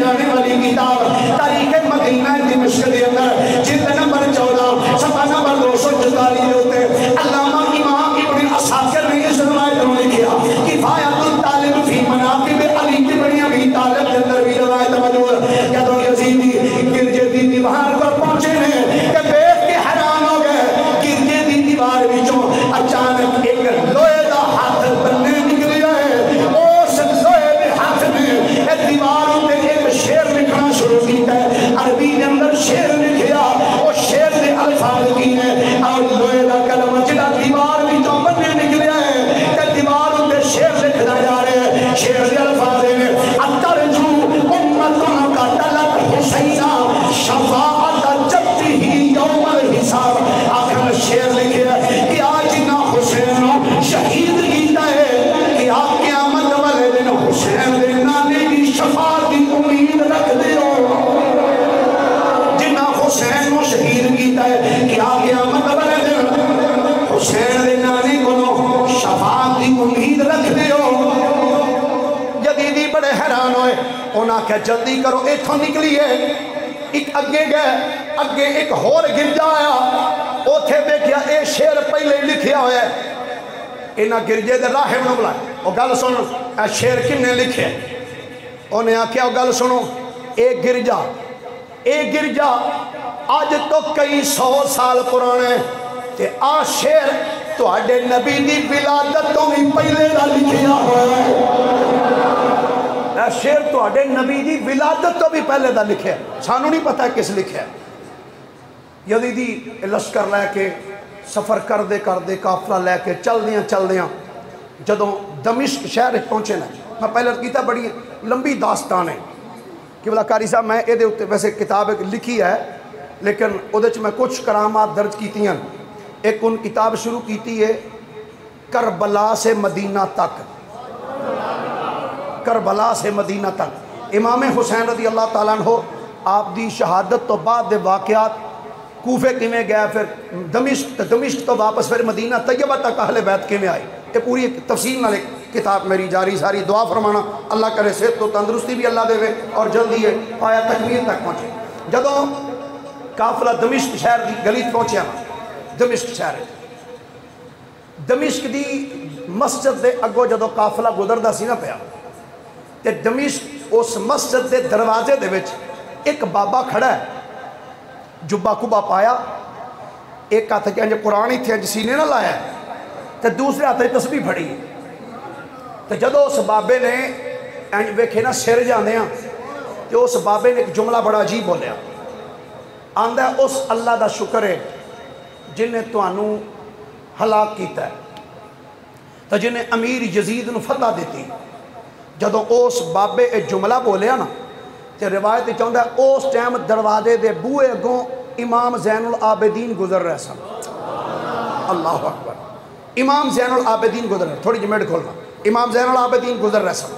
جانے والی کتاب تاریخ مدینہ دمشق کے اندر جلد نمبر 14 صفحہ نمبر 244 ہوتے علامہ امام ابن عساکر نے اس روایت کو لکھا کفایت الطالب فی مناقب علی بن ابی طالب کے اندر بھی روایت موجود ہے کہ یزیدی گرجے دی دیوار پر پہنچے ہیں کہ دیکھ کے حیران ہو گئے گرجے دی دیوار وچوں اچانک ایک لوہے دا ہاتھ بننے نکلیا ہے اس لوہے دے ہاتھ نے دیوار تے ایک شعر لکھنا شروع کیتا ہے عربی کے اندر شعر لکھیا وہ شعر دے الفاظ کی ہیں اور لوہے دا کلمہ جڑا دیوار وچوں بننے نکلیا ہے کہ دیوار تے شعر لکھنا جا رہا ہے شعر دے الفاظ نے اترجو امتوں کا طلب حسینہ شفاعت جبتی ہی یوم الحساب آخر شعر لکھے کہ آج نہ حسین شہید کیتا ہے کہ آپ قیامت والے دن حسین دے نانے کی شفاعت کی امید رکھ دیو جنہ حسین کو شہید کیتا ہے کہ آپ قیامت والے دن حسین دے نانے کو شفاعت کی امید رکھ دیو جدیدی بڑے حیران ہوئے انہاں کہ جلدی کرو ایتھوں نکلی ہے ایک اگے گئے اگے ایک ہور گرجا آیا اوتھے دیکھیا اے شعر پہلے لکھیا ہویا ہے انہاں گرجے دے راہب نو بلائے او گل سنو اے شعر کنے لکھے انہیں آکھیا او گل سنو اے گرجا آج تو کئی 100 سال پرانے تے آ شعر تواڈے نبی دی ولادت تو بھی پہلے دا لکھیا ہویا ہے شعر تو آڈے نبی دی ولادت تو بھی پہلے دا لکھے سانو نہیں پتا ہے کس لکھے یزیدی لشکر لے کے سفر کر دے کافلہ لے کے چل دیاں جدوں دمشق شہر پہنچے نا میں پہلے کیتا بڑی لمبی داستان ہے کہ بلا کاری صاحب میں یہ ویسے کتاب ایک لکھی ہے لیکن وہ میں کچھ کرامات درج کیتی ہیں ایک ان کتاب شروع کیتی ہے کربلا سے مدینہ تک کربلا سے مدینہ تک امام حسین رضی اللہ تعالیٰ عنہ آپ دی شہادت تو بعد دے واقعات کوفے کی میں گیا پھر دمشق تو واپس پھر مدینہ طیبہ تک اہل بیت کے میں آئی یہ پوری تفصیل نال کتاب میری جاری ساری دعا فرمانا اللہ کرے صحت تو تندرستی بھی اللہ دے اور جلدی ہے آیا تکمیل تک پہنچے جدوں قافلہ دمشق شہر دی گلی پہنچیا دمشق شہر دمشق دی مسجد دے اگو جدوں قافلہ گزردا سی نہ پیا تے دمشق اس مسجد دے دروازے دے وچ ایک بابا کھڑا ہے جبہ کبہ پایا ایک ہاتھ کے انجھے قرآن ہی تھے انجھے سینے نہ لایا ہے تے دوسرے ہاتھ تسبیح پڑھی تے جدو اس بابے نے انجھے ویکھے نا سر جانے ہیں تے اس بابے نے ایک جملہ بڑا عجیب بولیا آندہ ہے اس اللہ دا شکر ہے جنہیں توانو ہلاک کیتا ہے تو جنہیں امیر یزید نو فتح دیتی جدو اس بابے ایک جملہ بولیا نا تے روایت چاہتا ہے اس ٹائم دروازے دے بوئے گوں امام زین العابدین گزر رہے سن اللہ اکبر امام زین العابدین گزر رہے تھوڑی جمیٹ کھولنا امام زین العابدین گزر رہے سن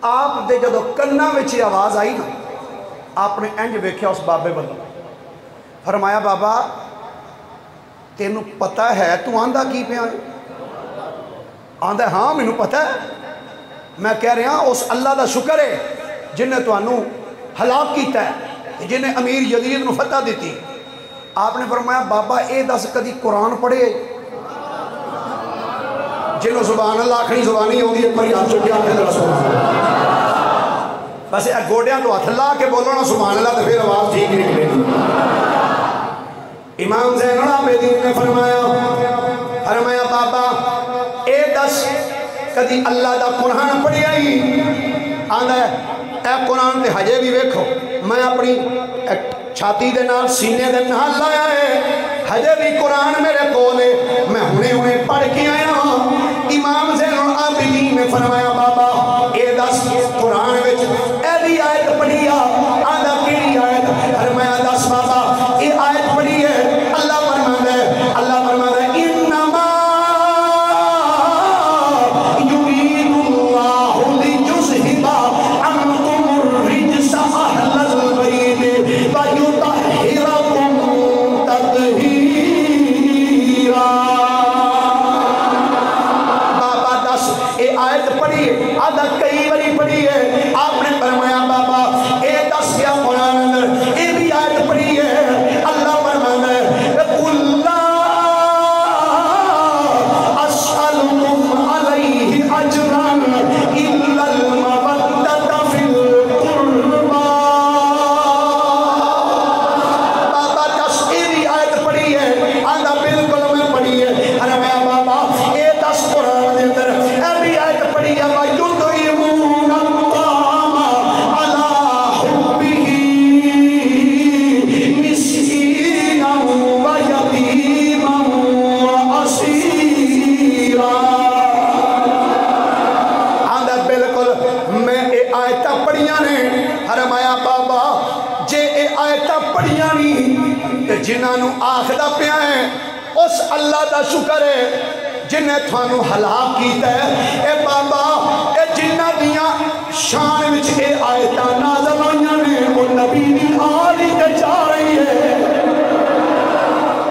آپ دے جدو کنہ وچی آواز آئی نا آپ نے انج ویکھیا اس بابے بلو فرمایا بابا تینوں پتہ ہے تو آندہ کی پہ آئے آندہ ہے ہاں مینوں پتہ ہے میں کہہ رہا ہوں اس اللہ دا شکر ہے جنہیں تو انہوں ہلاک کیتا ہے جنہیں امیر یزید نو فتح دیتی آپ نے فرمایا بابا اے دس کدی قرآن پڑھے جنہوں سبحان اللہ آخری زبانی ہوگی ایک باری آپ چکے آتے در سبحان اللہ بس اے گوڑیاں تو ہاتھ اللہ کے بولو نا سبحان اللہ تو پھر آواز ٹھیک نکلے امام زین العابدین نے فرمایا بابا اے دس کدی اللہ دا قرآن پڑھی آئی آندہ ہے اے قرآن دے حجے بھی ویکھو میں اپنی چھاتی دے نال سینے دے نال لایا ہے حجے بھی قرآن میرے کولے میں ہنے پڑھ کے آیا ہوں امام زین العابدین نے فرمایا بابا اے دس قرآن وچ اے بھی آیت پڑھی آندہ کیڑی آیت فرمایا دس بابا اے آیت پڑھی ہے اللہ فرماتا ہے انما یرید اللہ لیذہب عنکم الرجس اہل البیت ویطہرکم تطہیرا بابا دس اے آیت پڑھی ہے نے فرمایا بابا جے اے آیتاں پڑھیاں نہیں تے جنہاں نو آکھدا پیا ہے اس اللہ دا شکر ہے جنہیں تھانو ہلاک کیتا ہے اے بابا اے جنہ دیاں شان وچ اے آیتاں نازل ہوئیاں نے وہ نبی دی آل ہی تے جا رہی ہے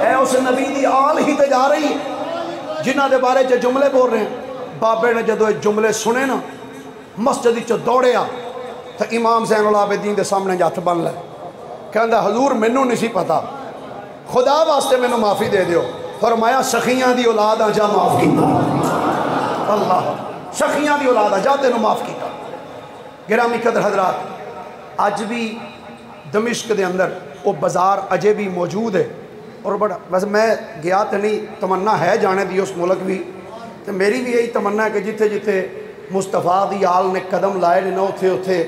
اے اس نبی دی آل ہی تے جا رہی ہے جنہ دے بارے جو جملے بول رہے ہیں بابے نے جدو یہ جملے سنے نا مسجد چو دوڑے آ تو امام زین العابدین دے سامنے جات بن لے کہندہ حضور منو نہیں سی پتا خدا واسطے میں معافی دے دیو فرمایا سخیاں دی اولاد جا معاف کیتا اللہ سخیاں دی اولاد جا تینو معاف کیتا گرامی قدر حضرات آج بھی دمشق دے اندر وہ بازار اجے بھی موجود ہے اور بڑا بس میں گیا تو نہیں تمنا ہے جانے دی اس ملک بھی تو میری بھی یہی تمنا ہے کہ جتھے جتھے مصطفیٰ دی آل نے قدم لائے نے اتھے اتھے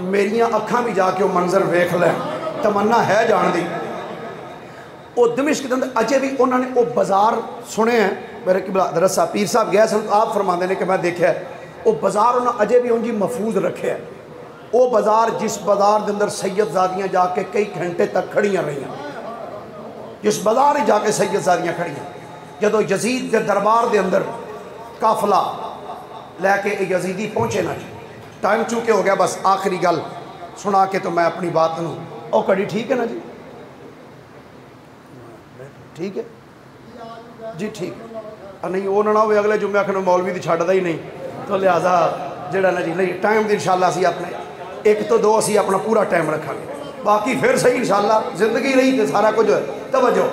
میریاں اکھاں بھی جا کے وہ منظر ویکھ لیں تمنا ہے جان دی وہ دمشق کے اندر اجے بھی انہوں نے وہ بازار سنے ہیں میرے قبلہ حضرت صاحب پیر صاحب گئے سن تو آپ فرماندے نے کہ میں دیکھا ہے وہ بازار انہوں اجے بھی ان جی محفوظ رکھے ہے وہ بازار جس بازار دے اندر سید زادیاں جا کے کئی گھنٹے تک کھڑیاں رہی ہیں جس بازار ہی جا کے سید زادیاں کھڑیاں جدو یزید کے دربار دے اندر قافلہ لے کے یزیدی پہنچے نا ٹائم چونکہ ہو گیا بس آخری گل سنا کے تو میں اپنی بات نوں او کڑی ٹھیک ہے نا جی ٹھیک ہے جی ٹھیک ہے نہیں وہ نہ ہوئے اگلے جمعہ آخر مولوی دی چھڑ دا ہی نہیں تو لہذا جڑا نا جی نہیں ٹائم دی انشاءاللہ اسی اپنے ایک تو دو اسی اپنا پورا ٹائم رکھا گے باقی پھر صحیح انشاءاللہ زندگی رہی تے سارا کچھ توجہ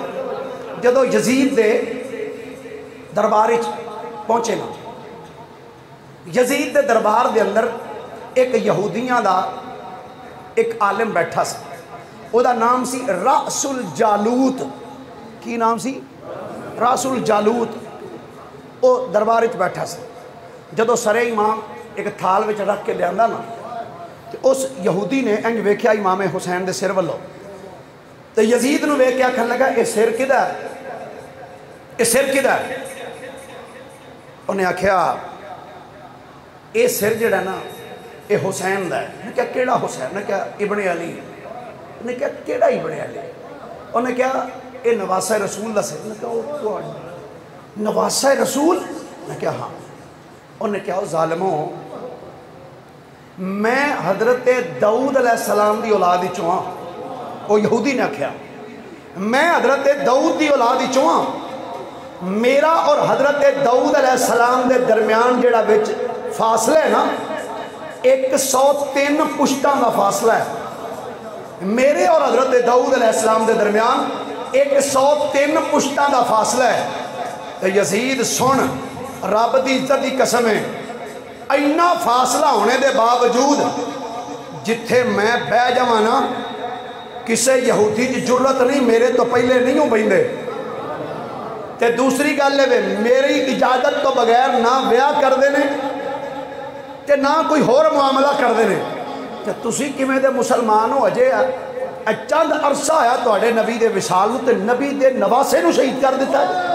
جدو یزید دے دربار پہنچے نا یزید دے دربار دے اندر ایک یہودیاں دا ایک عالم بیٹھا سی او دا نام سی رأس الجالوت کی نام سی رأس الجالوت او دربار بیٹھا سی جدو سرے امام ایک تھال وچ رکھ کے لیا نا تو اس یہودی نے انج ویکھیا امام حسین دے سر والو تو یزید نو ویکھ کے آکھن لگا اے سر کدا ہے اے سر کدا ہے انہیں آکھیا اے سر جڑا نا اے حسین دا ہے انہیں کہا کیڑا حسین انہیں کہا ابن علی انہیں کہا کیڑا ابن علی انہیں کہا اے نواسہ رسول دا سر انہیں کہا نواسہ رسول انہیں کہا ہاں انہیں کہا ظالموں میں حضرت داؤد علیہ السلام دی اولاد چواں وہ یہودی نے کہا میں حضرت داؤد دی اولاد چواں میرا اور حضرت داؤد علیہ السلام دے درمیان جڑا وچ فاصلہ ہے نا 103 پشتاں کا فاصلہ ہے میرے اور حضرت داؤد علیہ السلام دے درمیان 103 پشتاں کا فاصلہ ہے تو یزید سن رب دی عزت دی قسم ہے اینا فاصلہ ہونے دے باوجود جتھے میں بہ جاوانا کسے یہودی کی جرت نہیں میرے تو پہلے نہیں ہوں بہندے تے دوسری گل ہے میری اجازت تو بغیر نہ بیاہ کر دینے تے نہ کوئی ہور معاملہ کر دینے تے تسی کیویں دے مسلمان ہو اجے چند عرصہ آیا تواڈے نبی دے وصال نو تے نبی دے نواسے نو شہید کر دیتا ہے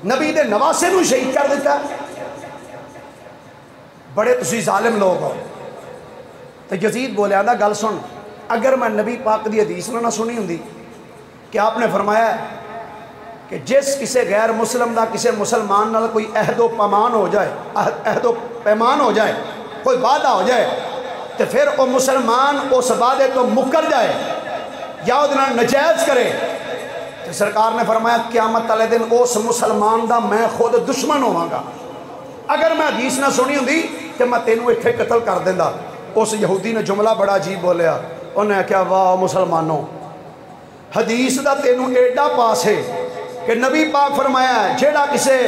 نبی دے نواسے نو شہید کر دیتا ہے بڑے تسی ظالم لوگ ہو تو یزید بولے آدھا گل سن اگر میں نبی پاک دی حدیث نہ سنی ہوں کہ آپ نے فرمایا ہے کہ جس کسے غیر مسلم دا کسے مسلمان نال کوئی عہد و پیمان ہو جائے عہد و پیمان ہو جائے کوئی وعدہ ہو جائے تو پھر وہ مسلمان اس وعدے تو مکر جائے یا ادنا نجائز کرے تو سرکار نے فرمایا قیامت والے دن اس مسلمان دا میں خود دشمن ہوں گا اگر میں حدیث نہ سنی ہوں تو میں تینوں اتھے قتل کر دینا اس یہودی نے جملہ بڑا عجیب بولیا انہیں کہا واہ مسلمانوں حدیث دا تینوں ایڈا پاس ہے کہ نبی پاک فرمایا ہے جیڑا کسے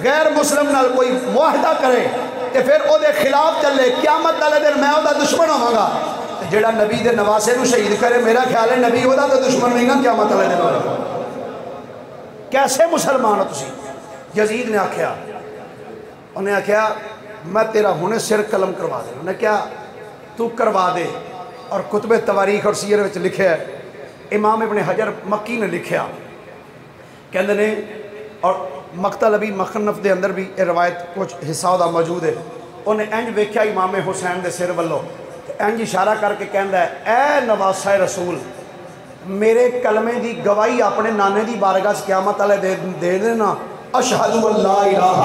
غیر مسلم نال کوئی معاہدہ کرے کہ پھر او دے خلاف چلے قیامت والے دن میں او دا دشمن ہوں گا جیڑا نبی دے نواسے نو شہید کرے میرا خیال ہے نبی او دا تو دشمن نہیں گا قیامت والے دن کیسے مسلمان ہو تسی یزید نے آکھیا انہیں کہا میں تیرا ہونے سر قلم کروا دے انہیں کہا تو کروا دے اور کتب تواریخ اور سیر وچ لکھے ہے امام ابن حجر مکی نے لکھیا کہندے نے اور مقتل ابی مخنف دے اندر بھی یہ روایت کچھ حصہ دا موجود ہے انہیں انج ویکھیا امام حسین دے سر والو انج اشارہ کر کے کہندا ہے اے نواسہ رسول میرے کلمے دی گواہی اپنے نانے دی بارگاہ سے قیامت والے دے دینا اشہد ان لا الہ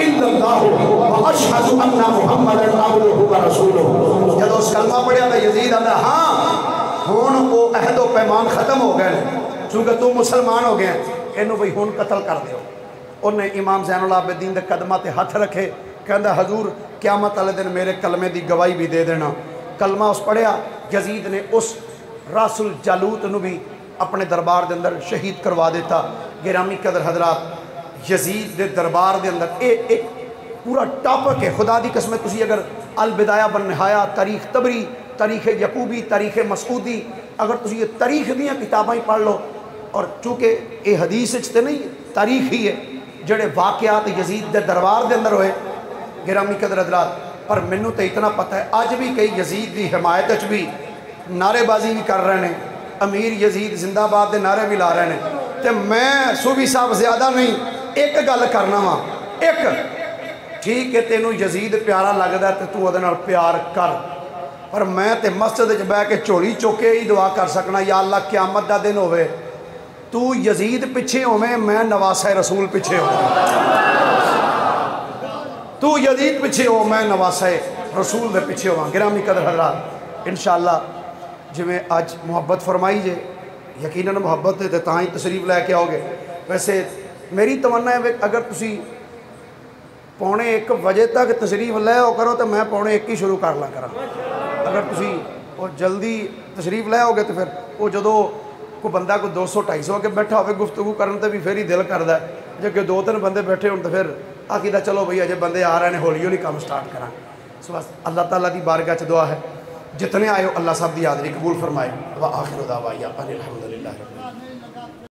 الا اللہ و اشہد ان محمدن عبدہ و رسولہ. جب اس کلمہ پڑھیا تو یزید آندا ہاں ہن وہ عہد و پیمان ختم ہو گئے چونکہ تو مسلمان ہو گئے اینو بھئی ہن قتل کر دیو. انہیں امام زین العابدین دے قدمہ تے ہاتھ رکھے کہندا حضور قیامت والے دن میرے کلمے دی گواہی بھی دے دینا. کلمہ اس پڑھیا یزید نے اس راس الجالوت نو بھی اپنے دربار دے اندر شہید کروا دیتا. گرامی قدر حضرات یزید دے دربار دے اندر ایک پورا ٹاپک ہے. خدا دی قسم تسی اگر البدایہ والنہایہ تاریخ طبری تاریخ یعقوبی تاریخ مسعودی اگر تسی یہ تاریخ دیاں کتابیں پڑھ لو اور چونکہ یہ حدیث تے نہیں تاریخ ہی ہے جڑے واقعات یزید دے دربار دے اندر ہوئے گرامی قدر حضرات. پر مینوں تے اتنا پتہ ہے اج بھی کئی یزید دی حمایت وچ بھی نعرے بازی بھی کر رہے ہیں امیر یزید زندہ باد دے نعرے بھی لا رہے ہیں. تے میں صوفی صاحب زیادہ نہیں ایک گل کرنا وا ایک ٹھیک ہے تینوں یزید پیارا لگدا تے تو اودے نال پیار کر پر میں تے مسجد وچ بیٹھ کے جھولی چوکے ہی دعا کر سکنا یا اللہ قیامت دا دن ہوے تو یزید پیچھے ہوویں میں نواسہ رسول پیچھے ہوں. تو یزید پیچھے ہو میں نواسہ رسول دے پیچھے ہوا. گرامی قدر حضرات انشاءاللہ جویں اج محبت فرمائی جے یقیناً محبت ہے تاں ہی تشریف لے کے آؤ گے. ویسے میری تمنا ہے اگر تسی 1:45 تک تشریف لے آؤ کرو تو میں 1:45 شروع کر لا کرا. اگر تسی وہ جلدی تشریف لے آؤ گے تو پھر وہ جدو کوئی بندہ کوئی 200-250 کے بیٹھا ہوئے گفتگو کرنے تے بھی پھر ہی دل کردا ہے. جب کہ 2-3 بندے بیٹھے ہوں تو پھر آخیدہ چلو بھئی اجے بندے آ رہے ہیں ہولی ہولی کام سٹارٹ کریں. سو اللہ تعالیٰ دی بارگاہ چ دعا ہے جتنے آئے ہو اللہ صاحب دی حاضری قبول فرمائے. وآخر دعوانا ان الحمدللہ.